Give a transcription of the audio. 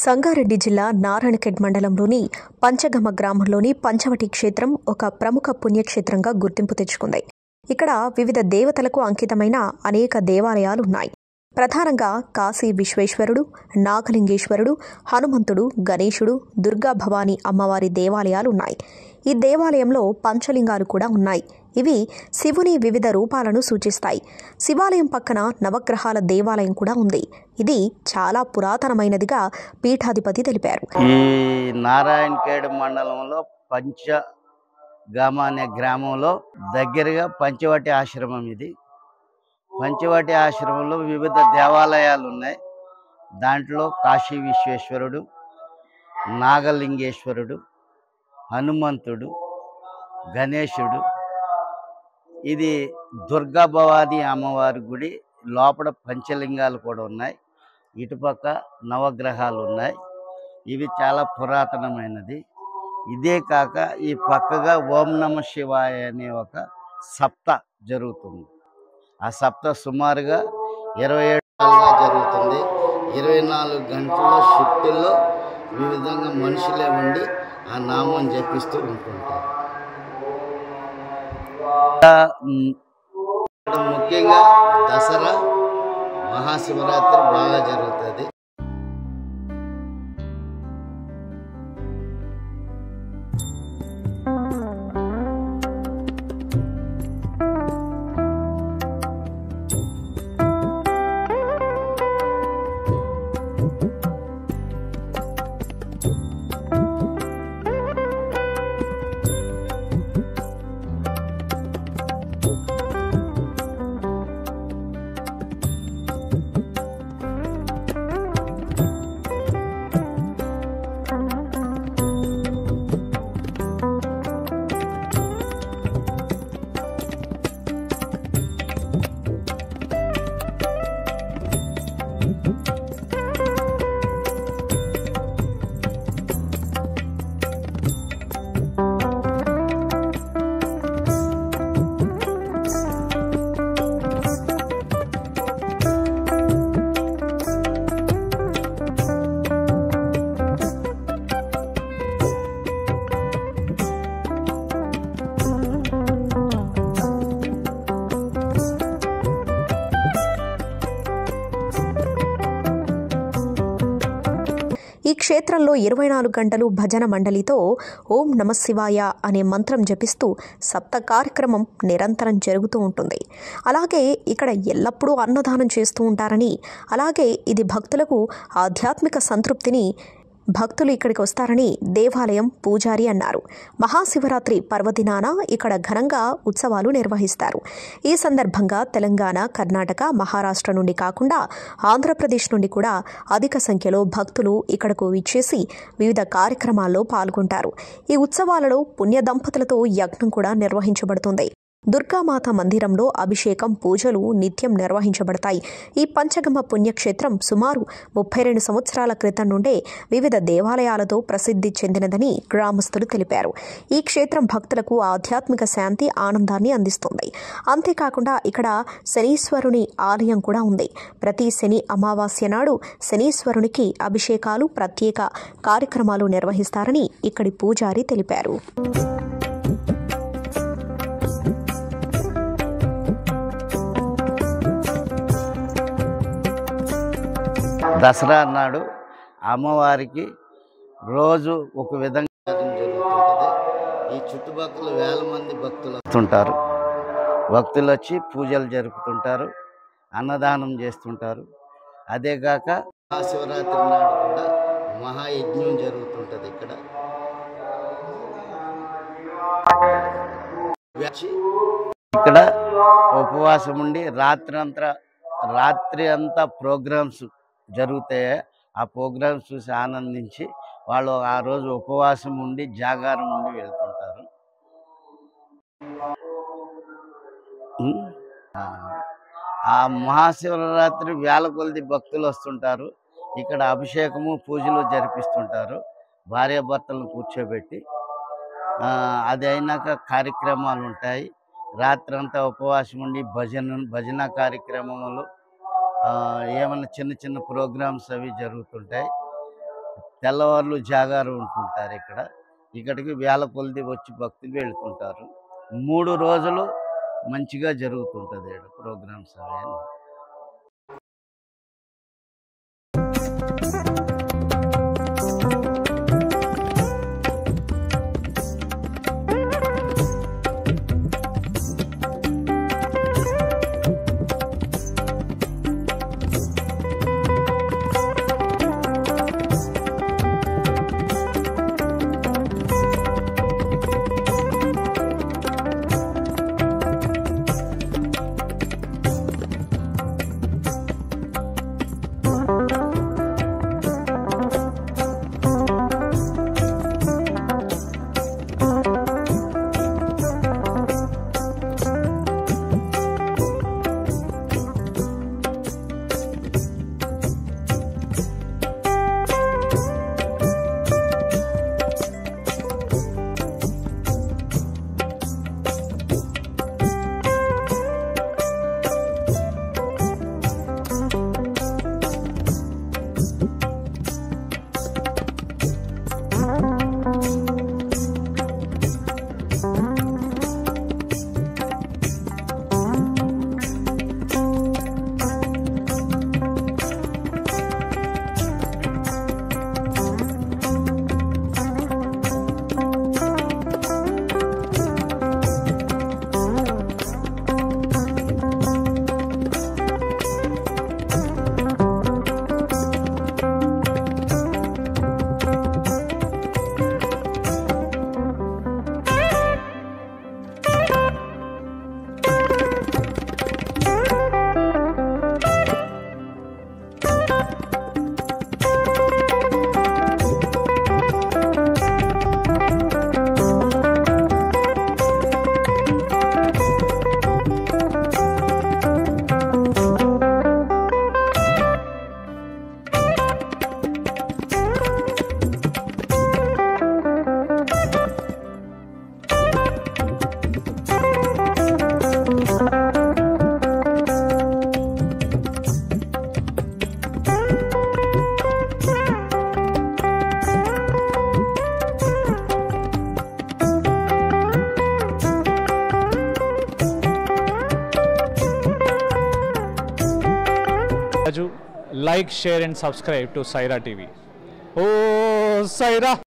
సంగారెడ్డి జిల్లా నారాయణఖేడ్ మండలంలోని పంచగమ గ్రామంలోని పంచవటి క్షేత్రం ఒక ప్రముఖ పుణ్యక్షేత్రంగా గుర్తింపు తెచ్చుకుంది. ఇక్కడ వివిధ దేవతలకు అంకితమైన అనేక దేవాలయాలున్నాయి. ప్రధానంగా కాశీ విశ్వేశ్వరుడు, నాగలింగేశ్వరుడు, హనుమంతుడు, గణేశుడు, దుర్గా భవానీ అమ్మవారి దేవాలయాలున్నాయి. ఈ దేవాలయంలో పంచలింగాలు కూడా ఉన్నాయి. ఇవి శివుని వివిధ రూపాలను సూచిస్తాయి. శివాలయం పక్కన నవగ్రహాల దేవాలయం కూడా ఉంది. ఇది చాలా పురాతనమైనదిగా పీఠాధిపతి తెలిపారు. ఈ నారాయణఖేడ్ మండలంలో పంచగమ అనే గ్రామంలో దగ్గరగా పంచవటి ఆశ్రమం. ఇది పంచవటి ఆశ్రమంలో వివిధ దేవాలయాలు ఉన్నాయి. దాంట్లో కాశీ విశ్వేశ్వరుడు, నాగలింగేశ్వరుడు, హనుమంతుడు, గణేశుడు, ఇది దుర్గా భవానీ అమ్మవారి గుడి. లోపల పంచలింగాలు కూడా ఉన్నాయి. ఇటుపక్క నవగ్రహాలు ఉన్నాయి. ఇవి చాలా పురాతనమైనది. ఇదే కాక ఈ పక్కగా ఓం నమ శివాయ అనే ఒక సప్త జరుగుతుంది. ఆ సప్త సుమారుగా 27 గంటలుగా జరుగుతుంది. 24 గంటల షిఫ్టుల్లో వివిధంగా మనుషులే ఉండి ఆ నామం జపిస్తూ ఉంటుంటారు. ముఖ్యంగా దసరా, మహాశివరాత్రి బాగా జరుగుతుంది. ఈ క్షేత్రంలో 24 గంటలు భజన మండలితో ఓం నమ శివాయ అనే మంత్రం జపిస్తూ సప్త కార్యక్రమం నిరంతరం జరుగుతూ ఉంటుంది. అలాగే ఇక్కడ ఎల్లప్పుడూ అన్నదానం చేస్తూ ఉంటారని, అలాగే ఇది భక్తులకు ఆధ్యాత్మిక సంతృప్తిని భక్తులు ఇక్కడికి వస్తారని దేవాలయం పూజారి అన్నారు. మహాశివరాత్రి పర్వదినాన ఇక్కడ ఘనంగా ఉత్సవాలు నిర్వహిస్తారు. ఈ సందర్భంగా తెలంగాణ, కర్ణాటక, మహారాష్ట్ర నుండి కాకుండా ఆంధ్రప్రదేశ్ నుండి కూడా అధిక సంఖ్యలో భక్తులు ఇక్కడకు విచ్చేసి వివిధ కార్యక్రమాల్లో పాల్గొంటారు. ఈ ఉత్సవాలలో పుణ్య దంపతులతో యజ్ఞం కూడా నిర్వహించబడుతుంది. దుర్గామాత మందిరంలో అభిషేకం, పూజలు నిత్యం నిర్వహించబడతాయి. ఈ పంచగమ పుణ్యక్షేత్రం సుమారు 32 సంవత్సరాల క్రితం నుండే వివిధ దేవాలయాలతో ప్రసిద్ధి చెందినదని గ్రామస్తులు తెలిపారు. ఈ క్షేత్రం భక్తులకు ఆధ్యాత్మిక శాంతి, ఆనందాన్ని అందిస్తుంది. అంతేకాకుండా ఇక్కడ శనీశ్వరుని ఆలయం కూడా ఉంది. ప్రతి శని అమావాస్య నాడు శనీశ్వరునికి అభిషేకాలు, ప్రత్యేక కార్యక్రమాలు నిర్వహిస్తారని ఇక్కడి పూజారి తెలిపారు. దసరా నాడు అమ్మవారికి రోజు ఒక విధంగా జరుగుతుంటుంది. ఈ చుట్టుపక్కల వేల మంది భక్తులు వస్తుంటారు. భక్తులు వచ్చి పూజలు జరుపుతుంటారు, అన్నదానం చేస్తుంటారు. అదేగాక మహాశివరాత్రి నాడు కూడా మహాయజ్ఞం జరుగుతుంటుంది. ఇక్కడ ఉపవాసం ఉండి రాత్రి అంతా ప్రోగ్రామ్స్ జరుగుతాయి. ఆ ప్రోగ్రామ్స్ చూసి ఆనందించి వాళ్ళు ఆ రోజు ఉపవాసం ఉండి జాగారం ఉండి వెళ్తుంటారు. ఆ మహాశివరాత్రి వేల కొలది భక్తులు వస్తుంటారు. ఇక్కడ అభిషేకము, పూజలు జరిపిస్తుంటారు. భార్యాభర్తలను కూర్చోబెట్టి అది అయినాక కార్యక్రమాలు ఉంటాయి. రాత్రంతా ఉపవాసం ఉండి భజన కార్యక్రమములు, ఏమైనా చిన్న చిన్న ప్రోగ్రామ్స్ అవి జరుగుతుంటాయి. తెల్లవారులు జాగారం ఉంటుంటారు ఇక్కడికి వేల కొలది వచ్చి భక్తులు వెళ్తుంటారు. 3 రోజులు మంచిగా జరుగుతుంటుంది ప్రోగ్రామ్స్ అవన్నీ. Like, share and subscribe to Saira TV. Oh, Saira!